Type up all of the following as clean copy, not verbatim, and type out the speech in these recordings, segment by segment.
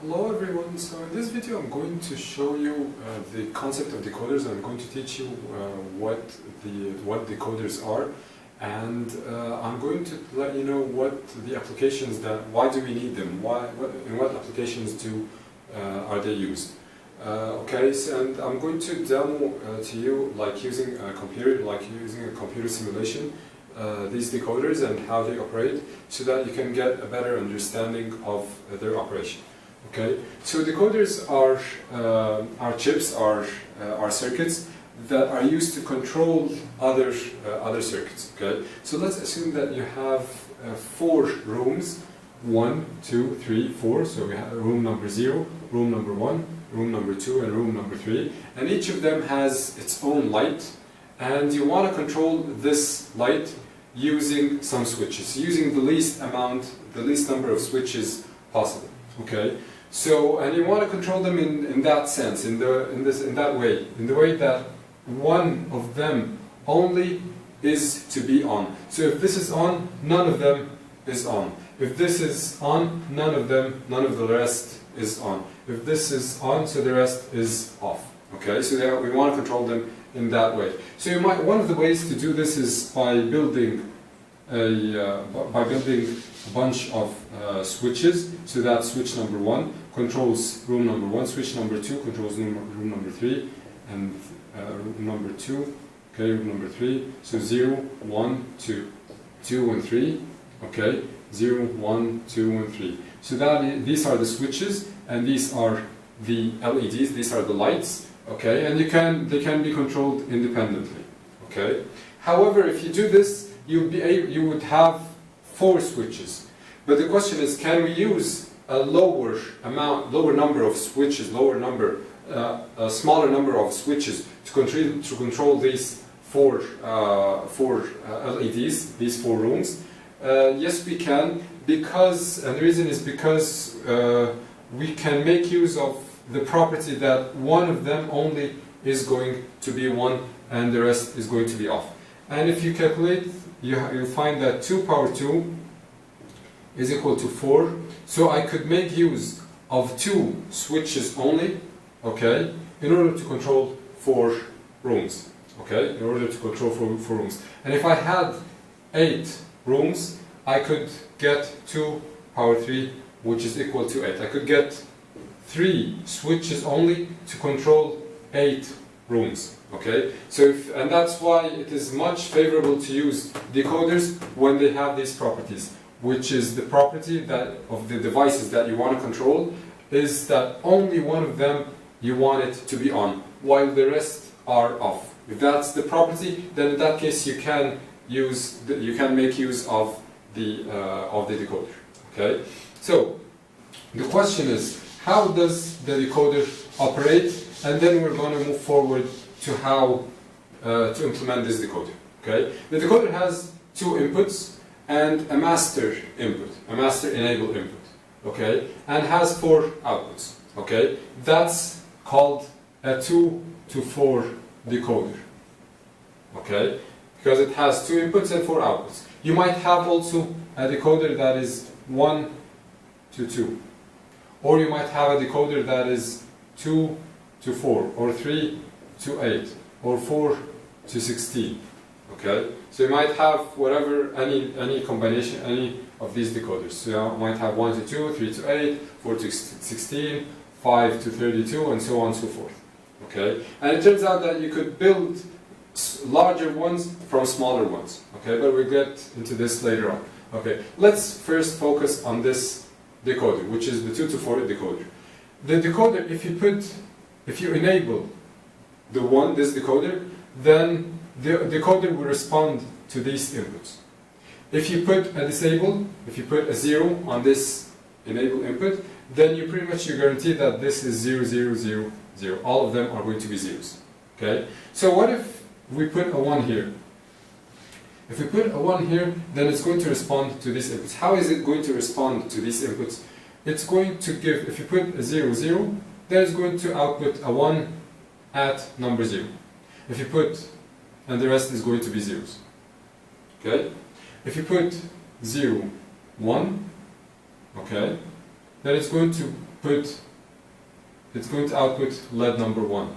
Hello everyone, so in this video I'm going to show you the concept of decoders. I'm going to teach you what decoders are, and I'm going to let you know what the applications why do we need them, in what applications are they used. Okay, so, and I'm going to demo to you using a computer simulation, these decoders and how they operate, so that you can get a better understanding of their operation. Okay, so decoders are chips, are circuits that are used to control other circuits. Okay, so let's assume that you have 4 rooms, 1, 2, 3, 4. So we have room number 0, room number 1, room number 2, and room number 3, and each of them has its own light, and you want to control this light using some switches, using the least number of switches possible. Okay. So, and you want to control them in that sense, in the way that one of them only is to be on. So if this is on, none of them is on. If this is on, none of the rest is on. If this is on, so the rest is off. Okay, so we want to control them in that way. So one of the ways to do this is by building a bunch of switches. So that switch number 1 controls room number 1, switch number 2 controls room number 3, and room number 2, okay, room number 3. So 0, 1, 2, 2 and 3, okay, 0, 1, 2 and 3. So these are the switches, and these are the LEDs, these are the lights, okay, and they can be controlled independently, okay. However, if you do this, you would have 4 switches. But the question is, can we use a lower number of switches, a smaller number of switches to control these 4 LEDs, these 4 rooms? Yes, we can, and the reason is because we can make use of the property that one of them only is going to be on and the rest is going to be off. And if you calculate, you'll find that 2 power 2 is equal to 4. So I could make use of 2 switches only, okay, in order to control 4 rooms. Okay, in order to control 4 rooms. And if I had 8 rooms, I could get 2 power 3, which is equal to 8. I could get 3 switches only to control 8 rooms. Okay, so and that's why it is much favorable to use decoders when they have these properties, which is the property of the devices that you want to control is that only one of them you want it to be on, while the rest are off. If that's the property, then in that case you can make use of the decoder. Okay, so the question is, how does the decoder operate? And then we're going to move forward to how to implement this decoder. Okay, the decoder has 2 inputs and a master input, a master enable input. Okay, and has 4 outputs. Okay, that's called a 2 to 4 decoder. Okay, because it has 2 inputs and 4 outputs. You might have also a decoder that is 1 to 2, or you might have a decoder that is 2 to 4, or 3 to 8, or 4 to 16. Okay, so you might have any combination, any of these decoders. So you might have 1 to 2, 3 to 8, 4 to 16, 5 to 32, and so on and so forth. Okay, and it turns out that you could build larger ones from smaller ones. Okay, but we'll get into this later on. Okay, let's first focus on this decoder, which is the 2 to 4 decoder. The decoder, if you enable this decoder, then the decoder will respond to these inputs. If you put a 0 on this enable input, then you pretty much guarantee that this is 0, 0, 0, 0. All of them are going to be zeros. Okay? So what if we put a 1 here? If we put a 1 here, then it's going to respond to these inputs. How is it going to respond to these inputs? It's going to give, if you put a 0, 0, then it's going to output a 1 at number 0. If you put, and the rest is going to be zeros. Okay? If you put 0, 1, okay, then it's going to output lead number 1.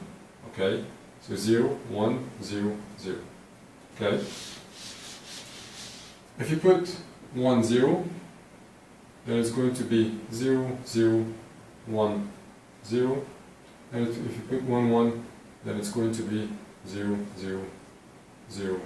Okay, so 0, 1, 0, 0. Okay, if you put 1, 0, then it's going to be 0, 0, 1, 0, and if you put 1, 1, then it's going to be 0, 0, 0,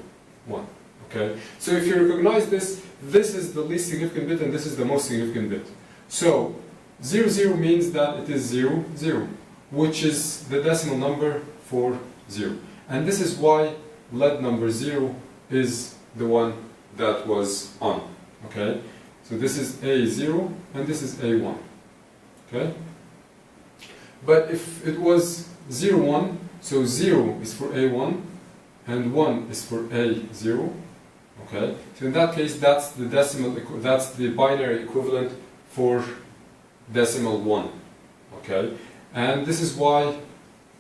1. Okay, so if you recognize this, this is the least significant bit and this is the most significant bit. So 0, 0 means that it is 0, 0, which is the decimal number for 0. And this is why lead number 0 is the one that was on. Okay, so this is A0 and this is A1. Okay, but if it was 0, 1, so 0 is for A1 and 1 is for A0. Okay, so in that case, that's the binary equivalent for decimal 1. Okay, and this is why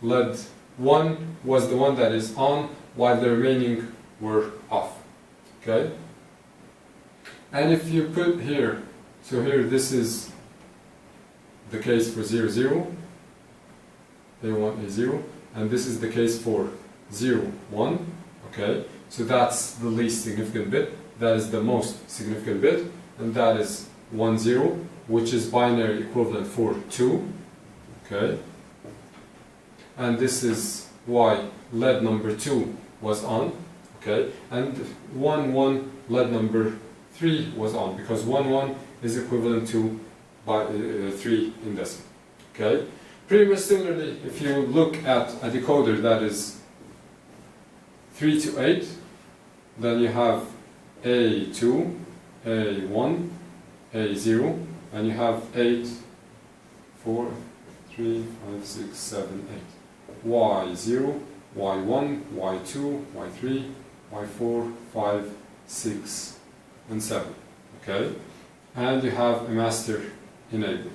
lead 1 was the one that is on, while the remaining were off. Okay, and if you put here, so here this is the case for 0, 0, A1, A0, and this is the case for 0, 1. Okay, so that's the least significant bit, that is the most significant bit, and that is 1, 0, which is binary equivalent for 2. Okay, and this is why lead number 2 was on. Okay, and 1, 1, lead number 3 was on, because 1, 1 is equivalent to 3 in decimal. Okay, pretty much similarly, if you look at a decoder that is 3 to 8, then you have A2, A1, A0, and you have 8, 4, 3, 5, 6, 7, 8. Y0, Y1, Y2, Y3, Y4, 5, 6, and 7. Okay? And you have a master enabled.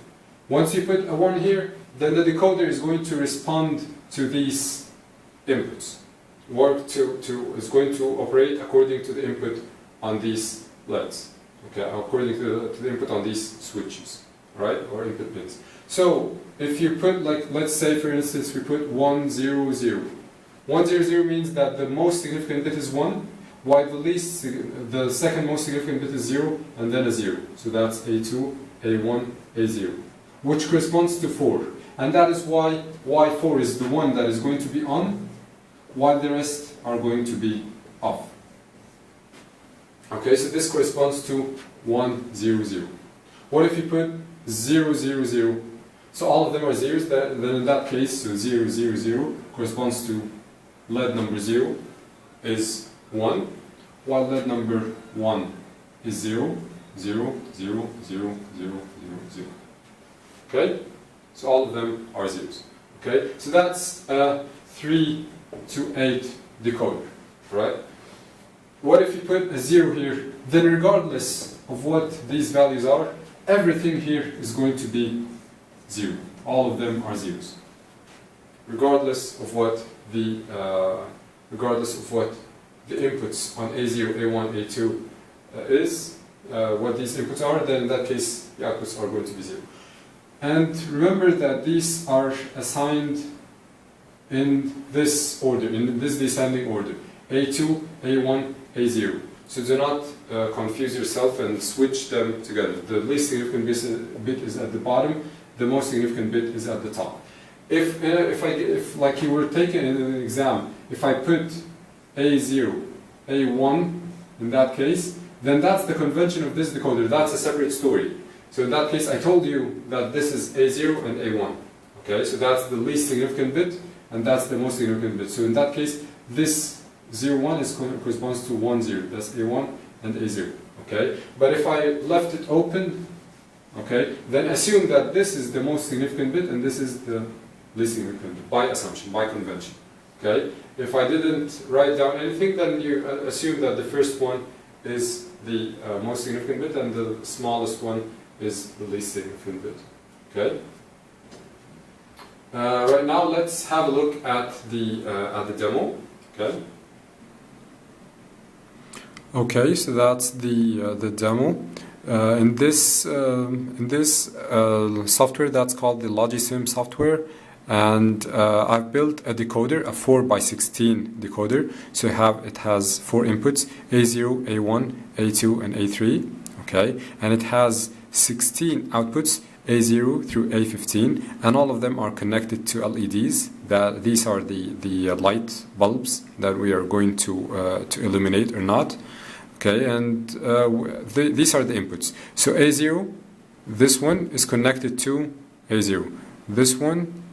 Once you put a 1 here, then the decoder is going to respond to these inputs. Is going to operate according to the input on these LEDs. Okay, according to the input on these switches, right, or input pins. So if you put, like, let's say for instance we put 1, 0, 0. 1, 0, 0 means that the most significant bit is 1, while the second most significant bit is 0, and then a 0. So that's A2, A1, A0, which corresponds to 4. And that is why Y4 is the one that is going to be on, while the rest are going to be off. Okay, so this corresponds to 1, 0, 0. What if you put 0, 0, 0? So all of them are zeros, then in that case, so 0, 0, 0 corresponds to lead number 0 is 1, while lead number 1 is 0, 0, 0, 0, 0, 0, 0. Okay? So all of them are zeros. Okay? So that's a 3 to 8 decoder, right? What if you put a 0 here? Then regardless of what these values are, everything here is going to be 0. All of them are zeros. Regardless of what the inputs on A0, A1, A2 is, what these inputs are, then in that case the outputs are going to be 0. And remember that these are assigned in this order, in this descending order. A2, A1, A0. So do not confuse yourself and switch them together. The least significant bit is at the bottom, the most significant bit is at the top. If like you were taking in an exam, if I put A0, A1 in that case, then that's the convention of this decoder. That's a separate story. So in that case, I told you that this is A0 and A1. Okay, so that's the least significant bit, and that's the most significant bit. So in that case, this 0, 1 corresponds to 1, 0. That's A1 and A0. Okay, but if I left it open, okay, then assume that this is the most significant bit and this is the least significant bit, by assumption, by convention. Okay, if I didn't write down anything, then you assume that the first one is the most significant bit and the smallest one is the least significant bit. Okay. Right now, let's have a look at the demo. Okay. Okay, so that's the demo. In this software that's called the Logisim software, and I've built a decoder, a 4x16 decoder. So it has 4 inputs: A0, A1, A2, and A3. Okay, and it has 16 outputs, A0 through A15, and all of them are connected to LEDs. These are the light bulbs that we are going to illuminate or not. Okay, and these are the inputs. So A0, this one is connected to A0. This one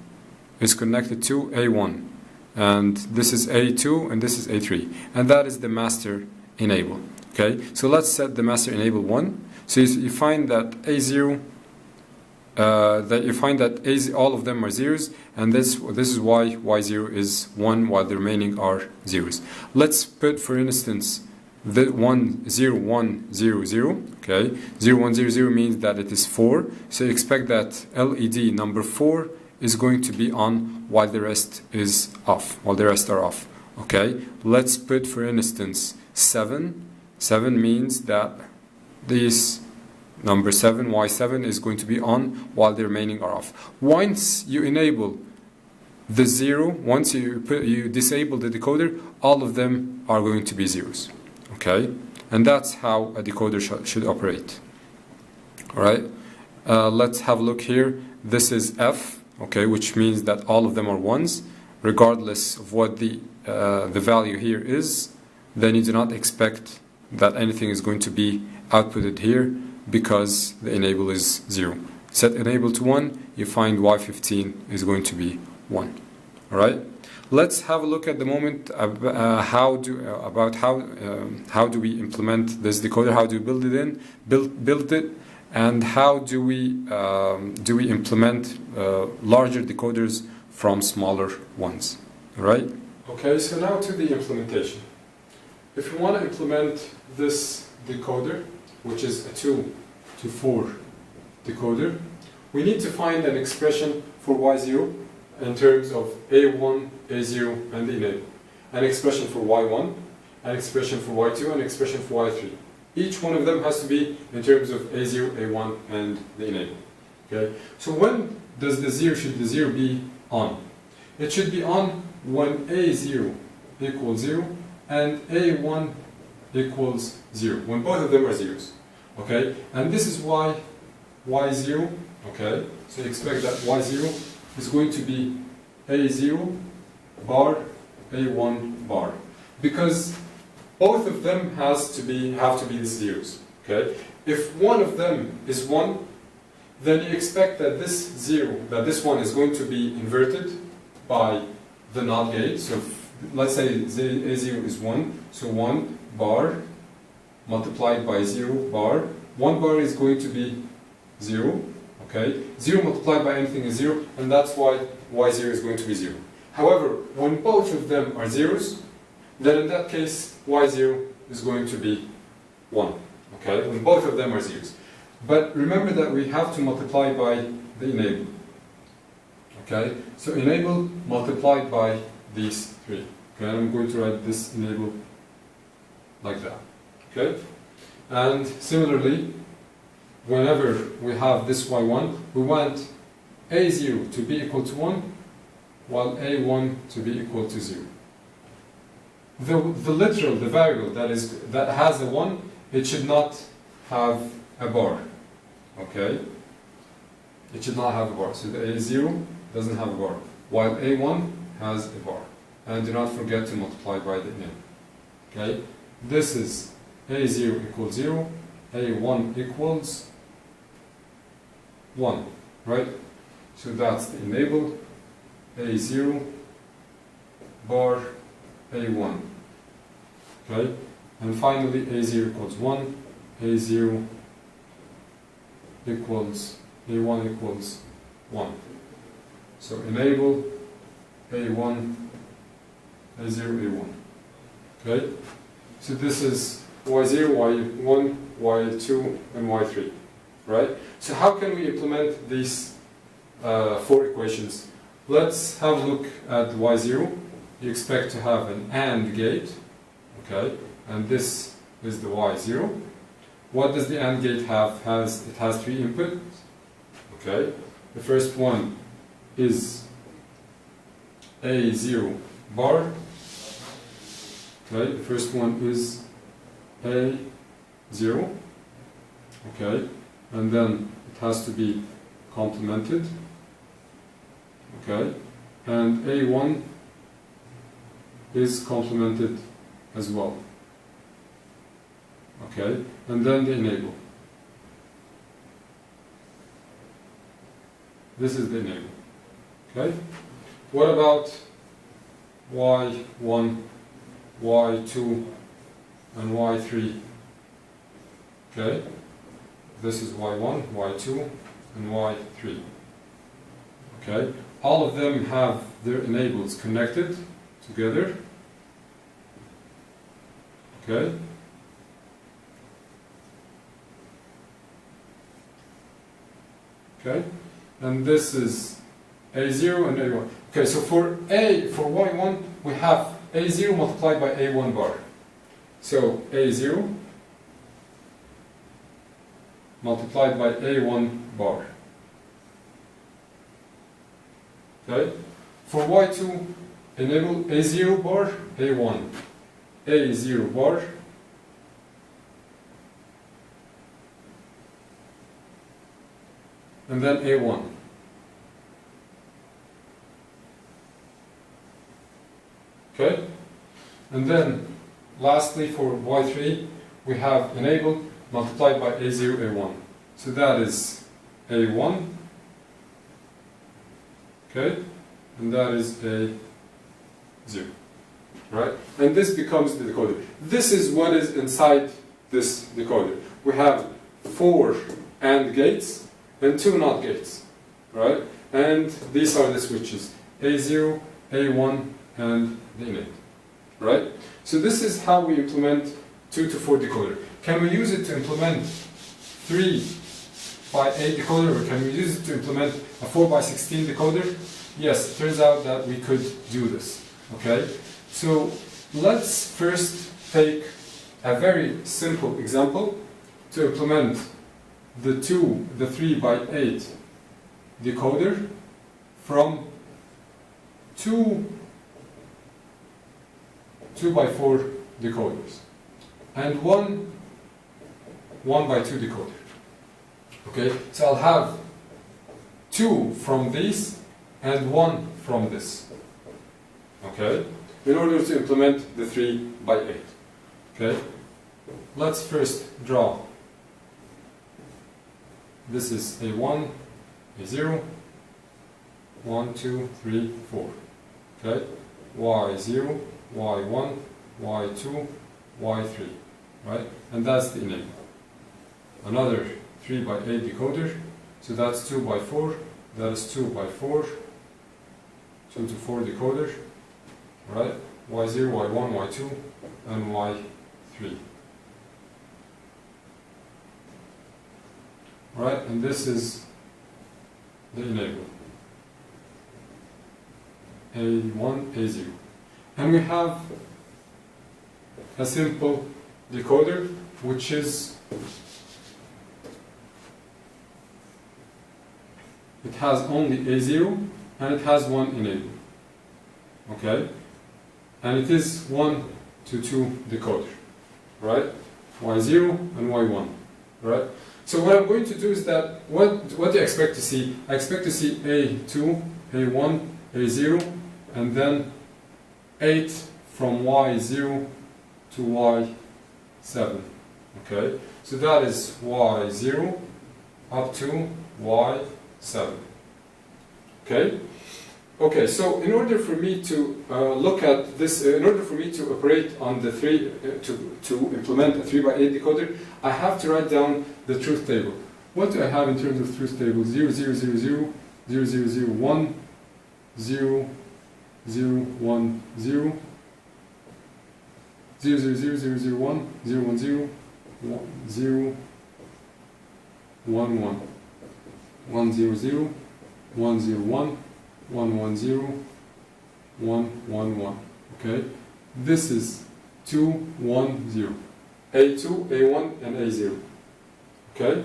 is connected to A1. And this is A2 and this is A3. And that is the master enable. Okay, so let's set the master enable 1. So you find that A0, all of them are zeros, and this is why Y0 is 1 while the remaining are zeros. Let's put, for instance, the 1 0 1 0 0. Okay, 0 1 0 0 means that it is 4. So expect that LED number 4 is going to be on while the rest is off. While the rest are off. Okay, let's put, for instance, 7. 7 means that this number 7, Y7, is going to be on while the remaining are off. Once you enable the 0, once you disable the decoder, all of them are going to be zeros. Okay, and that's how a decoder should operate. Alright, let's have a look here. This is F, okay, which means that all of them are ones, regardless of what the value here is. Then you do not expect that anything is going to be outputted here because the enable is 0. Set enable to 1, you find Y15 is going to be 1. Alright? Let's have a look at the moment how do we implement this decoder, how do we build it, and how do we implement larger decoders from smaller ones. Alright? Okay, so now to the implementation. If you want to implement this decoder, which is a 2 to 4 decoder, we need to find an expression for Y0 in terms of A1, A0, and the enable. An expression for Y1, an expression for Y2, and an expression for Y3. Each one of them has to be in terms of A0, A1, and the enable. Okay? So when should the 0 be on? It should be on when A0 equals 0 and A1 equals 0, when both of them are zeros. Okay? And this is why Y0, okay, so you expect that Y0 is going to be A0 bar, A1 bar, because both of them have to be the zeros. Okay? If one of them is 1, then you expect that this 0, that this one is going to be inverted by the NOT gate. So let's say A0 is 1, so 1 bar multiplied by 0 bar. 1 bar is going to be 0. Okay? 0 multiplied by anything is 0, and that's why Y0 is going to be 0. However, when both of them are zeros, then in that case Y0 is going to be 1. Okay? When both of them are zeros. But remember that we have to multiply by the enable. Okay? So enable multiplied by these 3. Okay? And I'm going to write this enable like that. Okay? And similarly, whenever we have this Y1, we want A0 to be equal to 1, while A1 to be equal to 0. The variable that has a 1, it should not have a bar. Okay? It should not have a bar. So the A0 doesn't have a bar, while A1 has a bar. And do not forget to multiply by the enable. Okay? This is A0 equals 0, A1 equals 1, right? So that's the enable, A0 bar A1. Okay? And finally A0 equals 1, A0 equals A1 equals 1. So enable A1, A0, A1. Okay? So this is Y0, Y1, Y2, and Y3. Right? So how can we implement these 4 equations? Let's have a look at Y0. You expect to have an AND gate. Okay? And this is the Y0. what does the AND gate have? It has 3 inputs. Okay, the first one is A0 bar. Okay, the first one is A0. Okay, and then it has to be complemented. Okay, and A1 is complemented as well. Okay, and then the enable. This is the enable. Okay, what about Y1, Y2, and Y3? Okay, this is Y1, Y2, and Y3. Okay, all of them have their enables connected together. Okay. Okay, and this is A0 and A1. Okay, so for Y1 we have A0 multiplied by A1 bar. So A0 multiplied by A1 bar. Okay, for Y2 enable A0 bar, A1, A0 bar, and then A1. Okay? And then, lastly, for Y3, we have enable multiplied by A0, A1. So that is A1, okay? And that is A0, right? And this becomes the decoder. This is what is inside this decoder. We have 4 AND gates and 2 NOT gates, right? And these are the switches, A0, A1, and the enable, right? So this is how we implement 2 to 4 decoder. Can we use it to implement 3 by 8 decoder, or can we use it to implement a 4 by 16 decoder? Yes, it turns out that we could do this, okay? So let's first take a very simple example to implement the 3 by 8 decoder from 2 by 4 decoders and 1 by 2 decoder. Okay, so I'll have 2 from these and 1 from this. Okay, in order to implement the 3 by 8. Okay, let's first draw. This is A1, A0, 1, 2, 3, 4. Okay, Y0, Y1, Y2, Y3, right? And that's the enable. Another 3 by 8 decoder, so that's 2 by 4, that is 2 by 4, 2 to 4 decoder, right? Y0, Y1, Y2, and Y3. Right, and this is the enable. A1, A0. And we have a simple decoder, which is, it has only A0 and it has 1 enable. Okay? And it is 1 to 2 decoder. Right? Y0 and Y1. Right? So what I'm going to do is that, what do you expect to see? I expect to see A2, A1, A0, and then 8 from Y0 to Y7. Okay? So that is Y0 up to Y7. Okay? Okay, so in order for me to look at this, in order for me to operate on the to implement a 3 by 8 decoder, I have to write down the truth table. What do I have in terms of truth table? 0, 0, 0, 0, 0, 0, 0, 1, 0, 0, 1, 0, 0, 0, 0, 0, 0, 1, 0, 1, 0, 0, 1, 1, 1, 0, 0, 1, 0, 1, 1, 1, 0, 1, 1, 1. Okay? This is 2, 1, 0. A2, A1, and A0. Okay?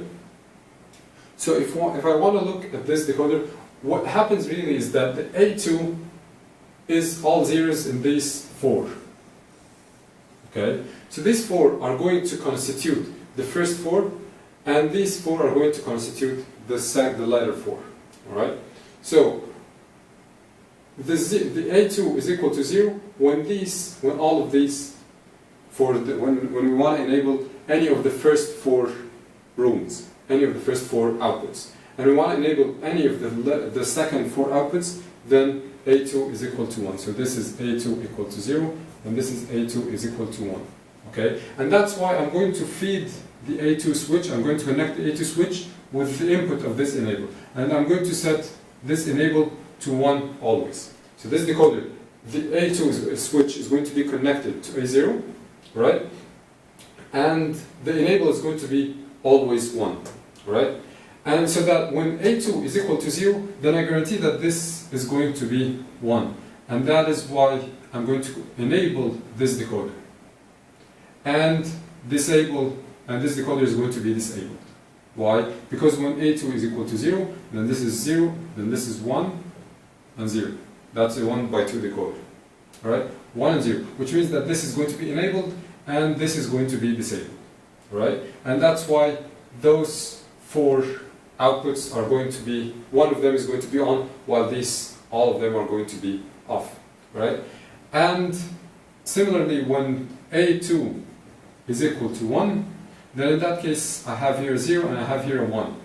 So if I want to look at this decoder, what happens really is that the A2 is all zeros in these 4. Okay? So these 4 are going to constitute the first 4, and these 4 are going to constitute the letter 4. Alright? So the A2 is equal to 0 when all of these, when we want to enable any of the first 4 rooms, any of the first 4 outputs, and we want to enable any of the second 4 outputs, then A2 is equal to 1. So this is A2 equal to 0, and this is A2 is equal to 1. Okay? And that's why I'm going to feed the A2 switch, I'm going to connect the A2 switch with the input of this enable. And I'm going to set this enable to 1 always. So this decoder, the A2 switch is going to be connected to A0, right? And the enable is going to be always 1, right? And so that when A2 is equal to 0, then I guarantee that this is going to be 1. And that is why I'm going to enable this decoder. And disable, and this decoder is going to be disabled. Why? Because when A2 is equal to 0, then this is 0, then this is 1, and 0. That's a 1 by 2 decoder. Alright? 1 and 0. Which means that this is going to be enabled, and this is going to be disabled. Right? And that's why those 4 outputs are going to be, one of them is going to be on, while all of them are going to be off. Right? And similarly, when A2 is equal to 1, then in that case I have here a 0 and I have here a 1.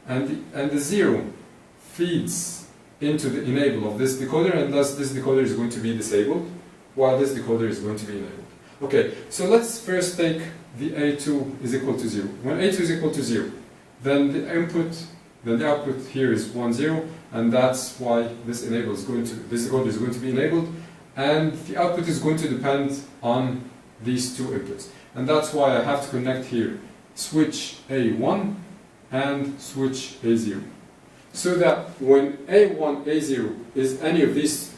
And the 0 feeds into the enable of this decoder, and thus this decoder is going to be disabled, while this decoder is going to be enabled. Okay, so let's first take the A2 is equal to 0. When A2 is equal to 0, then the output here is 1, 0, and that's why this decoder is going to be enabled, and the output is going to depend on these 2 inputs. And that's why I have to connect here switch A1 and switch A0. So that when A1, A0 is any of these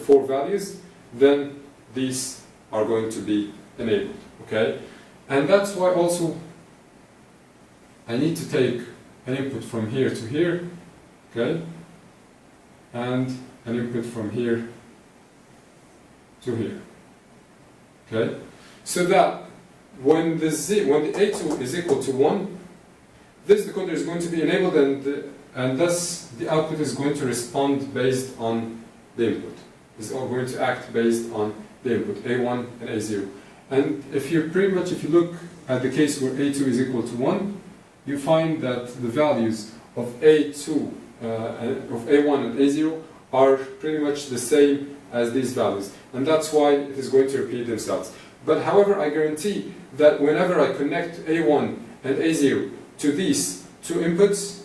4 values, then these are going to be enabled. Okay? And that's why also I need to take an input from here to here, okay? And an input from here to here. Okay? So that when the A2 is equal to 1, this decoder is going to be enabled, and thus the output is going to respond based on the input. It's all going to act based on the input, A1 and A0. And if you look at the case where A2 is equal to 1, you find that the values of A2, of A1 and A0 are pretty much the same as these values. And that's why it is going to repeat themselves. But however, I guarantee that whenever I connect A1 and A0 to these 2 inputs,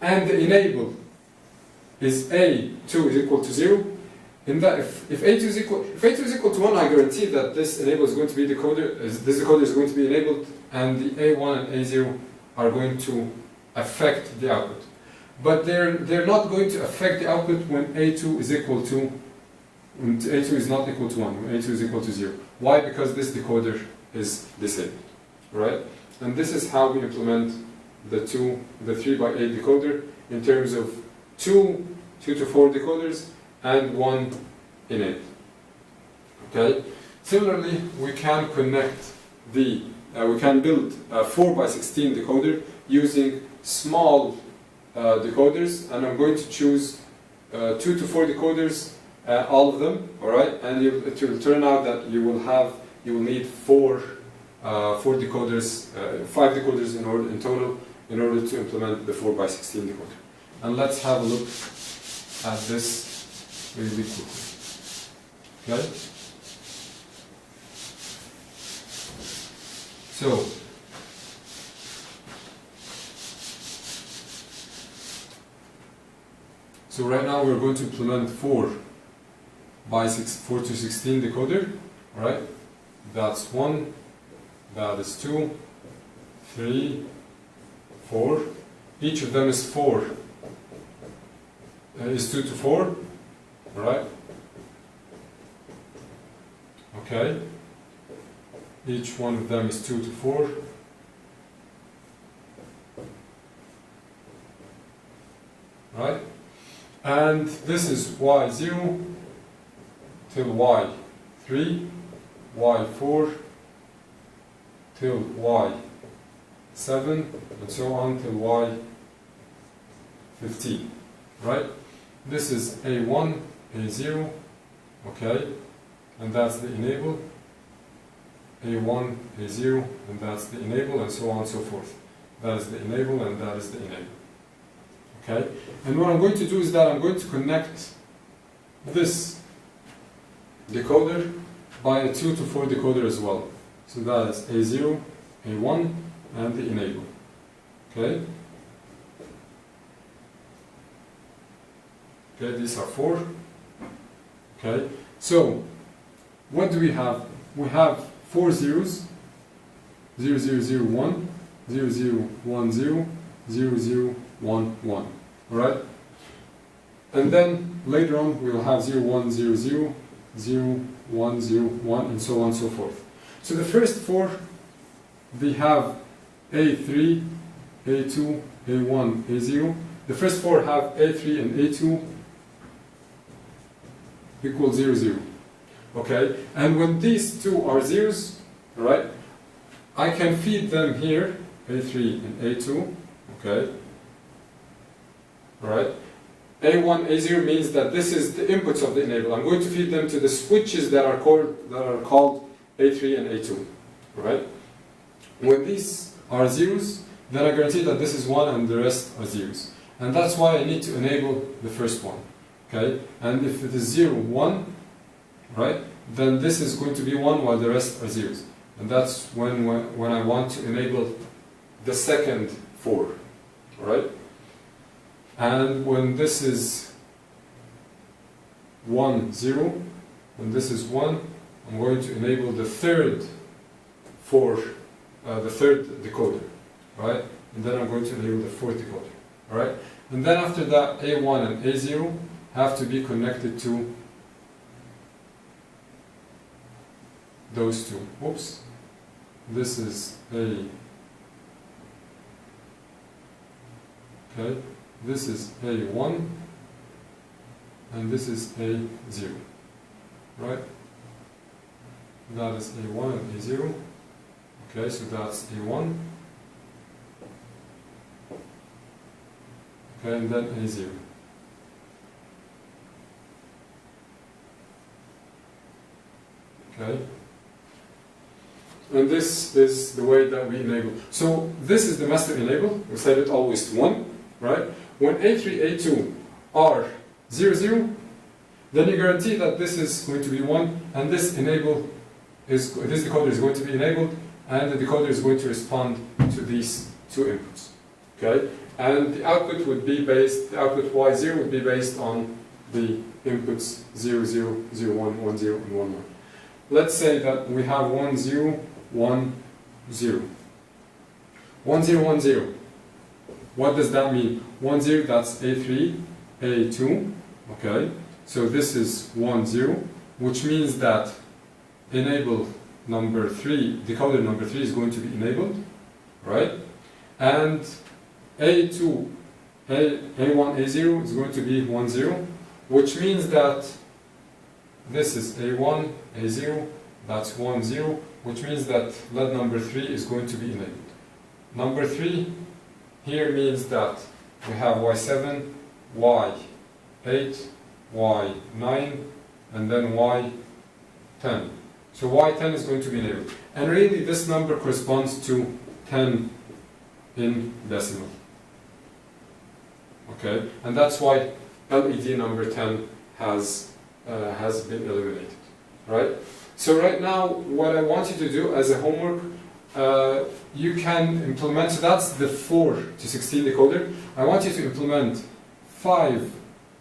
and the enable is A2 is equal to 0, in that if A2 is equal to 1, I guarantee that this enable is going to be this decoder is going to be enabled, and the A1 and A0 are going to affect the output. But they're not going to affect the output when A2 is equal to, when A2 is not equal to 1, when A2 is equal to 0. Why? Because this decoder is disabled, right? And this is how we implement the 3 by 8 decoder in terms of 2 to 4 decoders and 1 enable. Okay. Similarly, we can connect we can build a 4 by 16 decoder using small decoders, and I'm going to choose 2 to 4 decoders, all of them. All right, and it will turn out that you will need 4 decoders, 5 decoders in total in order to implement the 4 by 16 decoder. And let's have a look at this really quickly. Okay. So right now we're going to implement 4 to 16 decoder. All right, that's 1, that is 2, 3, 4. Each of them is 4. Is 2 to 4. All right. Okay. Each one of them is 2 to 4. And this is y0 till y3, y4 till y7, and so on till y15, right? This is A1, A0, okay, and that's the enable, A1, A0, and that's the enable, and so on and so forth. That is the enable, and that is the enable. Okay? And what I'm going to do is that I'm going to connect this decoder by a 2 to 4 decoder as well. So that is A0, A1, and the enable. Okay? Okay, these are 4. Okay? So, what do we have? We have 4 zeros, 0001, 0010, 0011. Alright? And then later on we will have 0100, 0101, and so on and so forth. So the first 4, we have A3, A2, A1, A0. The first 4 have A3 and A2 equal 0, 0. Okay? And when these two are zeros, alright, I can feed them here, A3 and A2, okay? Alright? A1, A0 means that this is the inputs of the enable. I'm going to feed them to the switches that are called A3 and A2. Alright? When these are zeros, then I guarantee that this is 1 and the rest are zeros. And that's why I need to enable the first one. Okay? And if it is 0, 1, right, then this is going to be 1 while the rest are zeros. And that's when I want to enable the second 4. Alright? And when this is 1, 0, when this is 1, I'm going to enable the third the third decoder. Right? And then I'm going to enable the fourth decoder. Alright? And then after that, A1 and A0 have to be connected to those two. Oops. This is A. Okay. This is A1 and this is A0. Right? That is A1 and A0. Okay, so that's A1. Okay, and then A0. Okay? And this is the way that we enable. So this is the master enable. We set it always to 1, right? When A3, A2 are 0, 0, then you guarantee that this is going to be 1, and this decoder is going to be enabled, and the decoder is going to respond to these two inputs. Okay? And the output would be based, the output Y0 would be based on the inputs 0, 0, 0, 1, 1, 0, and 1, 1. Let's say that we have 1, 0, 1, 0. 1, 0, 1, 0. What does that mean? 1, 0, that's A3, A2. Okay? So this is 1, 0, which means that enable number 3, decoder number 3 is going to be enabled. Right? And A2, A1, A0 is going to be 1, 0, which means that this is A1, A0, that's 1, 0, which means that LED number 3 is going to be enabled. Number 3 here means that we have Y7, Y8, Y9, and then Y10. So Y10 is going to be enabled. And really this number corresponds to 10 in decimal. Okay? And that's why LED number 10 has been eliminated. Right? So right now, what I want you to do as a homework, you can implement, so that's the 4 to 16 decoder. I want you to implement 5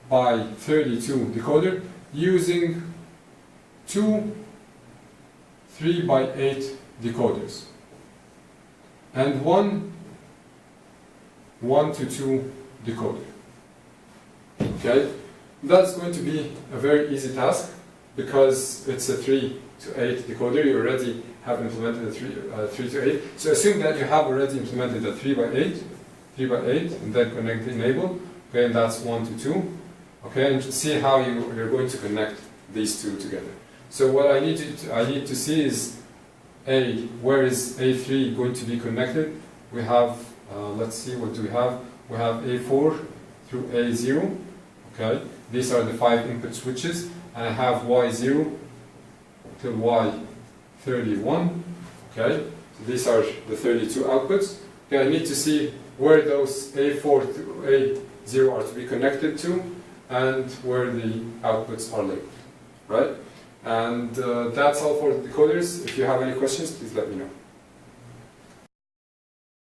by 32 decoder using 2 3 by 8 decoders and 1 to 2 decoder. Okay? That's going to be a very easy task because it's a 3 to 8 decoder. You already have implemented a 3 to 8. So assume that you have already implemented a 3 by 8, and then connect the enable. Okay, and that's 1 to 2. Okay, and see how you're going to connect these two together. So what I need to see is where is A3 going to be connected? We have, let's see, what do we have? We have A4 through A0. Okay, these are the 5 input switches, and I have Y0 till Y31. Okay, so these are the 32 outputs. Okay, I need to see where those A4 through A0 are to be connected to, and where the outputs are labeled, right? And that's all for the decoders. If you have any questions, please let me know.